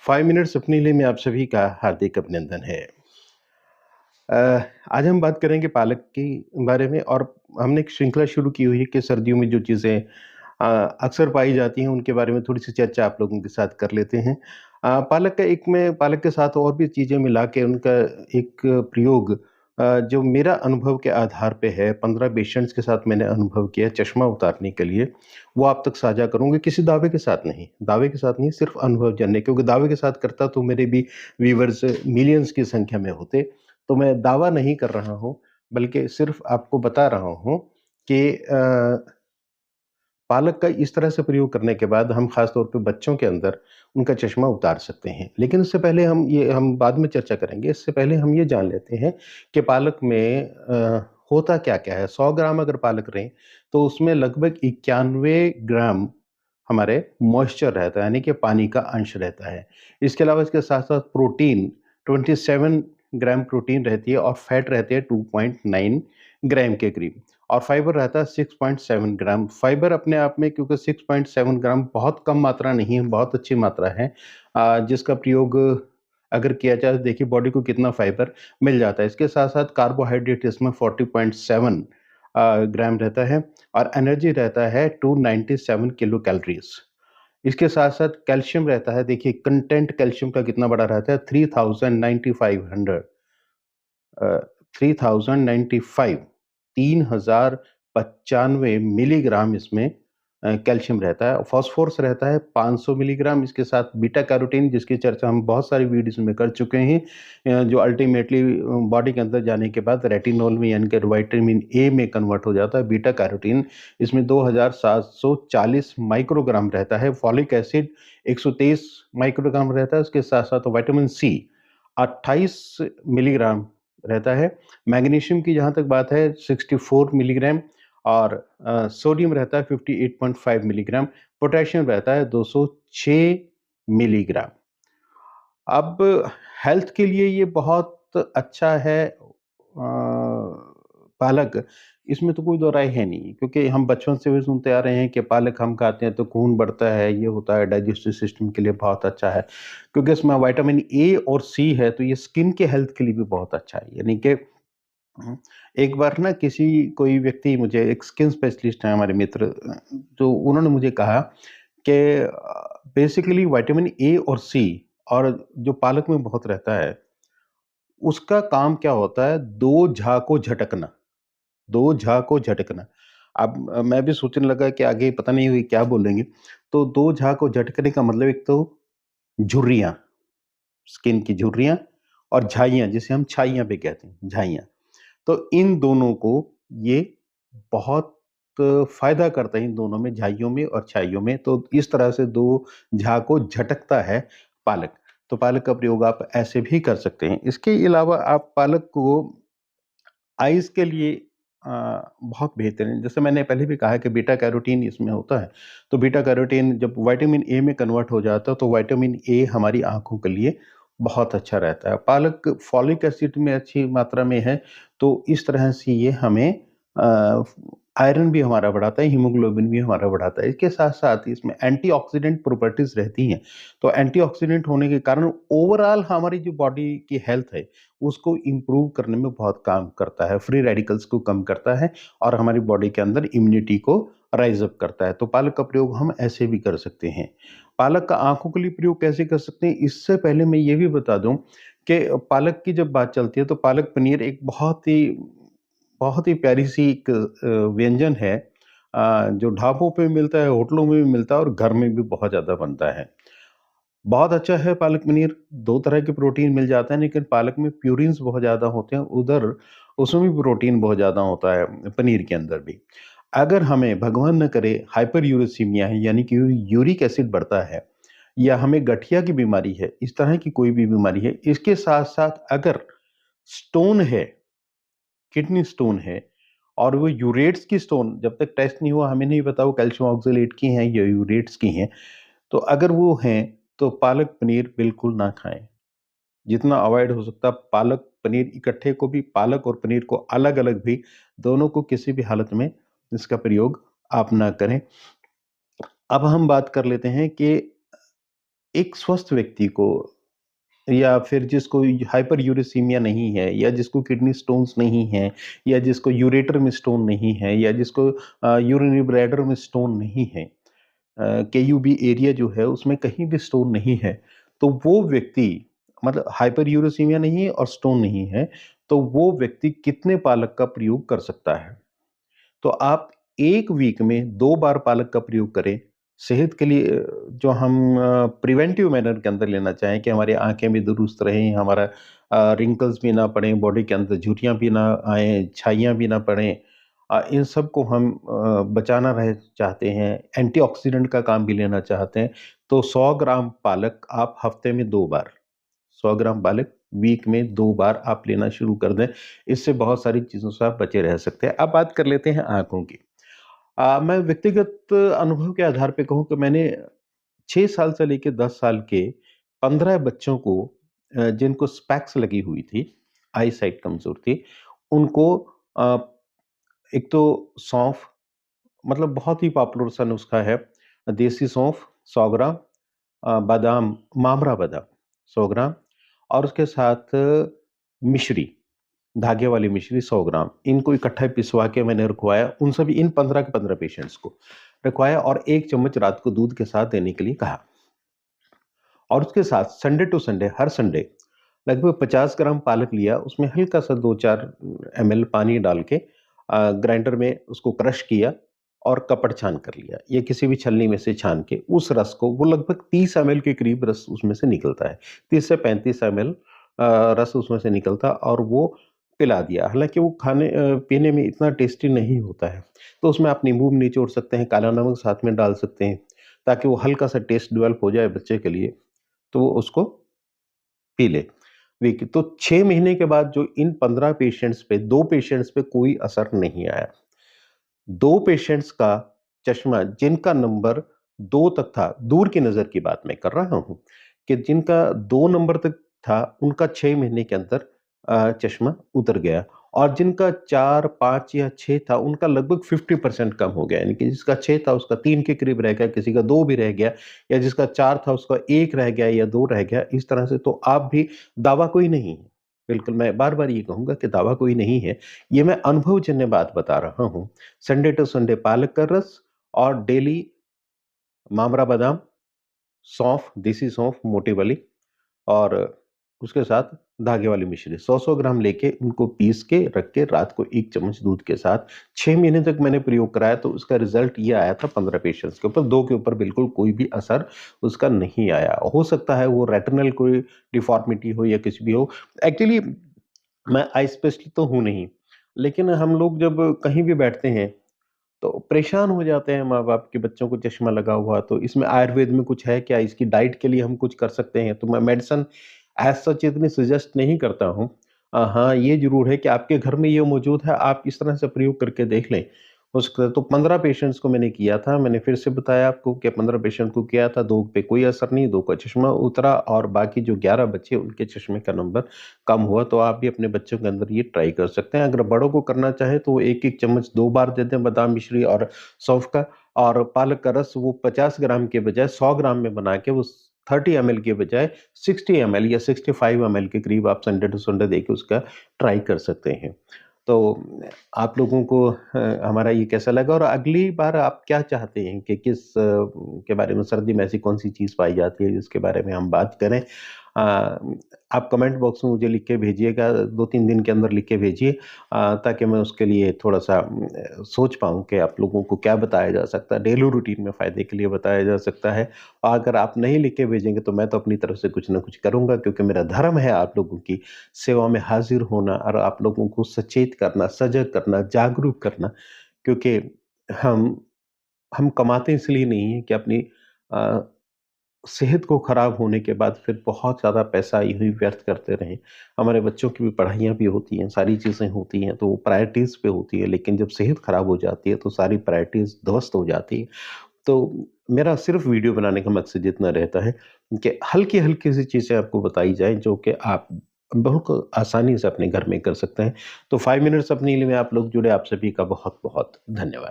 5 minutes अपने लिए में आप सभी का हार्दिक अभिनंदन है। अ, आज हम बात करेंगे पालक के बारे में और हमने एक श्रृंखला शुरू की हुई है कि सर्दियों में जो चीज़ें अ, अक्सर पाई जाती हैं, उनके बारे में थोड़ी-सी चर्चा आप लोगों के साथ कर लेते हैं। पालक का एक मैं पालक के साथ और भी चीज़ें मिला के उनका एक प्रयोग जो मेरा अनुभव के आधार पे है, 15 पेशेंट्स के साथ मैंने अनुभव किया चश्मा उतारने के लिए, वो आप तक साझा करूँगी, किसी दावे के साथ नहीं, सिर्फ़ अनुभव जानने क्योंकि दावे के साथ करता तो मेरे भी व्यूअर्स मिलियंस की संख्या में होते। तो मैं दावा नहीं कर रहा हूँ, बल्कि सिर्फ़ आपको बता रहा हूँ कि पालक का इस तरह से प्रयोग करने के बाद हम ख़ास तौर पे बच्चों के अंदर उनका चश्मा उतार सकते हैं। लेकिन इससे पहले हम बाद में चर्चा करेंगे, इससे पहले हम ये जान लेते हैं कि पालक में होता क्या-क्या है? 100 ग्राम अगर पालक लें, तो उसमें लगभग 91 ग्राम हमारे मॉइस्चर रहता है, यानी कि पानी का अंश रहता है। इसके अलावा इसके साथ-साथ प्रोटीन 27 ग्राम प्रोटीन रहती है और फैट रहती है 2.9 ग्राम के करीब और फाइबर रहता है 6.7 ग्राम। फाइबर अपने आप में क्योंकि 6.7 ग्राम बहुत कम मात्रा नहीं है, बहुत अच्छी मात्रा है जिसका प्रयोग अगर किया जाए तो देखिए बॉडी को कितना फाइबर मिल जाता है। इसके साथ-साथ कार्बोहाइड्रेट इसमें 40.7 ग्राम रहता है और एनर्जी रहता है 297 किलो कैलोरीज़। इसके साथ-साथ कैल्शियम रहता है, देखिए कंटेंट कैल्शियम का कितना बड़ा रहता है 3095 3095 मिलीग्राम इसमें कैल्शियम रहता है। फास्फोरस रहता है 500 मिलीग्राम, इसके साथ बीटा कैरोटीन जिसकी चर्चा हम बहुत सारी वीडियोज़ में कर चुके हैं जो अल्टीमेटली बॉडी के अंदर जाने के बाद रेटिनॉल में यानी कि विटामिन ए में कन्वर्ट हो जाता है। बीटा कैरोटीन इसमें 2740 माइक्रोग्राम रहता है। फॉलिक एसिड 123 माइक्रोग्राम रहता है, उसके साथ-साथ विटामिन सी 28 मिलीग्राम रहता है। मैग्नीशियम की जहाँ तक बात है 64 मिलीग्राम और सोडियम रहता है 58.5 मिलीग्राम, पोटेशियम रहता है 206 मिलीग्राम। अब हेल्थ के लिए ये बहुत अच्छा है पालक, इसमें तो कोई दो राय है नहीं क्योंकि हम बचपन से भी सुनते आ रहे हैं कि पालक हम खाते हैं तो खून बढ़ता है, ये होता है, डाइजेस्टिव सिस्टम के लिए बहुत अच्छा है। क्योंकि इसमें विटामिन ए और सी है तो ये स्किन के हेल्थ के लिए भी बहुत अच्छा है। यानी कि हुँ, एक बार ना कोई व्यक्ति मुझे एक स्किन स्पेशलिस्ट हैं हमारे मित्र तो उन्होंने मुझे कहा कि बेसिकली विटामिन ए और सी और जो पालक में बहुत रहता है, उसका काम क्या होता है 2 झा को झटकना, 2 झा को झटकना। अब मैं भी सोचने लगा कि आगे पता नहीं ये क्या बोलेंगे, तो 2 झा को झटकने का मतलब एक तो झुर्रियाँ, स्किन की झुर्रियाँ और झाइयाँ जिसे हम छाइयाँ भी कहते हैं, झाइयाँ। तो इन दोनों को ये बहुत फ़ायदा करता है इन दोनों में, झाइयों में और छाइयों में। तो इस तरह से 2 झा को झटकता है पालक। तो पालक का प्रयोग आप ऐसे भी कर सकते हैं। इसके अलावा आप पालक को आइज़ के लिए अ, बहुत बेहतरीन जैसे मैंने पहले भी कहा कि बीटा कैरोटीन इसमें होता है। तो बीटा कैरोटीन जब विटामिन ए में कन्वर्ट हो जाता है तो विटामिन ए हमारी आँखों के लिए बहुत अच्छा रहता है। पालक फॉलिक एसिड में अच्छी मात्रा में है, तो इस तरह से ये हमें अ, आयरन भी हमारा बढ़ाता है, हीमोग्लोबिन भी हमारा बढ़ाता है। इसके साथ-साथ इसमें एंटीऑक्सीडेंट प्रॉपर्टीज़ रहती हैं। तो एंटीऑक्सीडेंट होने के कारण ओवरऑल हमारी जो बॉडी की हेल्थ है उसको इम्प्रूव करने में बहुत काम करता है, फ्री रेडिकल्स को कम करता है और हमारी बॉडी के अंदर इम्यूनिटी को राइज़ अप करता है। तो पालक का प्रयोग हम ऐसे भी कर सकते हैं। पालक का आँखों के लिए प्रयोग कैसे कर सकते हैं? इससे पहले मैं ये भी बता दूँ कि पालक की जब बात चलती है तो पालक पनीर एक बहुत ही प्यारी-सी एक व्यंजन है जो ढाबों पे मिलता है, होटलों में भी मिलता है और घर में भी बहुत ज़्यादा बनता है। बहुत अच्छा है पालक पनीर, 2 तरह के प्रोटीन मिल जाते हैं, लेकिन पालक में प्यूरिन्स बहुत ज़्यादा होते हैं, उधर उसमें भी प्रोटीन बहुत ज़्यादा होता है, पनीर के अंदर भी। अगर हमें भगवान ना करे हाइपरयूरेसीमिया है, यानी कि यूरिक एसिड बढ़ता है या हमें गठिया की बीमारी है, इस तरह की कोई भी बीमारी है, इसके साथ-साथ अगर स्टोन है, किडनी स्टोन है और वो यूरेट्स की स्टोन जब तक टेस्ट नहीं हुआ हमें नहीं पता वो कैल्शियम ऑक्सलेट की हैं या यूरेट्स की हैं। तो अगर वो हैं, तो पालक पनीर बिल्कुल ना खाएँ। जितना अवॉइड हो सकता है पालक पनीर इकट्ठे को भी पालक और पनीर को अलग-अलग भी, दोनों को किसी भी हालत में इसका प्रयोग आप ना करें। अब हम बात कर लेते हैं कि एक स्वस्थ व्यक्ति को या फिर जिसको हाइपर यूरेसीमिया नहीं है या जिसको किडनी स्टोन्स नहीं है या जिसको यूरेटर में स्टोन नहीं है या जिसको यूरिनरी ब्लैडर में स्टोन नहीं है, केयूबी एरिया जो है उसमें कहीं भी स्टोन नहीं है, तो वो व्यक्ति मतलब हाइपर यूरेसीमिया नहीं है और स्टोन नहीं है, तो वो व्यक्ति कितने पालक का प्रयोग कर सकता है? तो आप 1 वीक में 2 बार पालक का प्रयोग करें। सेहत के लिए जो हम प्रिवेंटिव मैनर के अंदर लेना चाहें कि हमारी आँखें भी दुरुस्त रहें, हमारा रिंकल्स भी ना पड़ें, बॉडी के अंदर झुर्रियाँ भी ना आएँ, छाइयाँ भी ना पड़ें। इन सब को हम बचाना रहे चाहते हैं, एंटीऑक्सीडेंट का काम भी लेना चाहते हैं, तो 100 ग्राम पालक आप हफ्ते में 2 बार, 100 ग्राम पालक वीक में 2 बार आप लेना शुरू कर दें। इससे बहुत सारी चीज़ों से आप बचे रह सकते हैं। अब बात कर लेते हैं आँखों की। मैं व्यक्तिगत अनुभव के आधार पे कहूँ कि मैंने 6 साल से लेके 10 साल के 15 बच्चों को जिनको स्पेक्स लगी हुई थी, आई साइट कमज़ोर थी, उनको अ, एक तो सौंफ मतलब बहुत ही पॉपुलर सा नुस्खा है, देसी सौंफ 100 ग्राम, बादाम मामरा बादाम 100 ग्राम और उसके साथ मिश्री, धागे वाली मिश्री 100 ग्राम, इनको इकट्ठा पिसवा के मैंने रखवाया, उन सभी इन 15 के 15 पेशेंट्स को रखवाया और 1 चम्मच रात को दूध के साथ देने के लिए कहा। और उसके साथ संडे टू संडे, हर संडे लगभग 50 ग्राम पालक लिया, उसमें हल्का-सा 2-4 एमएल पानी डाल के ग्राइंडर में उसको क्रश किया और कपड़ छान कर लिया या किसी भी छलनी में से छान के उस रस को वो लगभग 30 एमएल के करीब रस उसमें से निकलता है। 30 से 35 एमएल रस उसमें से निकलता और वो पिला दिया। हालाँकि वो पीने में इतना टेस्टी नहीं होता है, तो उसमें आप नींबू भी निचोड़ सकते हैं, काला नमक साथ में डाल सकते हैं, ताकि वो हल्का-सा टेस्ट डेवलप हो जाए बच्चे के लिए, तो वो उसको पी ले। देखिए, तो 6 महीने के बाद जो इन 15 पेशेंट्स पे 2 पेशेंट्स पे कोई असर नहीं आया। 2 पेशेंट्स का चश्मा जिनका नंबर 2 तक था, दूर की नज़र की बात मैं कर रहा हूँ, कि जिनका 2 नंबर तक था, उनका 6 महीने के अंदर चश्मा उतर गया और जिनका 4, 5 या 6 था, उनका लगभग 50% कम हो गया। यानी कि जिसका 6 था, उसका 3 के करीब रह गया, किसी का 2 भी रह गया या जिसका 4 था, उसका 1 रह गया या 2 रह गया। इस तरह से तो आप भी दावा कोई नहीं है। बिल्कुल, मैं बार-बार ये कहूँगा कि दावा कोई नहीं है। ये मैं अनुभवजन्य बात बता रहा हूँ। संडे टू संडे पालक का रस और डेली मामरा बादाम, सौंफ, देसी सौंफ मोटी वाली और उसके साथ धागे वाली मिश्री 100-100 ग्राम लेके उनको पीस के रख के रात को 1 चम्मच दूध के साथ 6 महीने तक मैंने प्रयोग कराया तो उसका रिज़ल्ट ये आया था 15 पेशेंट्स के ऊपर, 2 के ऊपर बिल्कुल कोई भी असर उसका नहीं आया। हो सकता है वो रेटिनल कोई डिफ़ॉर्मिटी हो या कुछ भी हो। एक्चुअली मैं आई स्पेशलिस्ट तो हूँ नहीं, लेकिन हम लोग जब कहीं भी बैठते हैं तो परेशान हो जाते हैं माँ-बाप कि बच्चों को चश्मा लगा हुआ, तो इसमें आयुर्वेद में कुछ है क्या? इसकी डाइट के लिए हम कुछ कर सकते हैं? तो मैं मेडिसिन एज़ सच इतनी सजेस्ट नहीं करता हूँ। हाँ, ये ज़रूर है कि आपके घर में ये मौजूद है, आप इस तरह से प्रयोग करके देख लें। उसका तो 15 पेशेंट्स को मैंने किया था, मैंने फिर से बताया आपको कि 15 पेशेंट को किया था, 2 पे कोई असर नहीं, 2 का चश्मा उतरा और बाकी जो 11 बचे उनके चश्मे का नंबर कम हुआ, तो आप भी अपने बच्चों के अंदर ये ट्राई कर सकते हैं। अगर बड़ों को करना चाहें तो वो 1-1 चम्मच 2 बार दे दें बादाम मिश्री और सौंफ का और पालक का रस वो 50 ग्राम के बजाय 100 ग्राम में बना के वो 30 एमएल के बजाय 60 एमएल या 65 एमएल के करीब आप संडे टू संडे देके उसका ट्राई कर सकते हैं। तो आप लोगों को हमारा ये कैसा लगा और अगली बार आप क्या चाहते हैं कि किस के बारे में सर्दी में ऐसी कौन-सी चीज़ पाई जाती है जिसके बारे में हम बात करें? आप कमेंट बॉक्स में मुझे लिख के भेजिएगा, 2-3 दिन के अंदर लिख के भेजिए ताकि मैं उसके लिए थोड़ा-सा सोच पाऊँ कि आप लोगों को क्या बताया जा सकता है, डेली रूटीन में फ़ायदे के लिए बताया जा सकता है। और अगर आप नहीं लिख के भेजेंगे तो मैं तो अपनी तरफ से कुछ न कुछ करूँगा क्योंकि मेरा धर्म है आप लोगों की सेवा में हाज़िर होना और आप लोगों को सचेत करना, सजग करना, जागरूक करना क्योंकि हम हम कमाते इसलिए नहीं हैं कि अपनी अ, सेहत को खराब होने के बाद फिर बहुत ज़्यादा पैसा यूँ ही व्यर्थ करते रहें। हमारे बच्चों की भी पढ़ाइयाँ भी होती हैं, सारी चीज़ें होती हैं, तो वो प्रायोरिटीज़ पे होती है, लेकिन जब सेहत खराब हो जाती है, तो सारी प्रायोरिटीज़ ध्वस्त हो जाती है। तो मेरा सिर्फ़ वीडियो बनाने का मकसद इतना रहता है कि हल्की-हल्की सी चीज़ें आपको बताई जाएँ, जो कि आप बहुत आसानी से अपने घर में कर सकते हैं। तो 5 मिनट्स अपने लिए में आप लोग जुड़े, आप सभी का बहुत-बहुत धन्यवाद।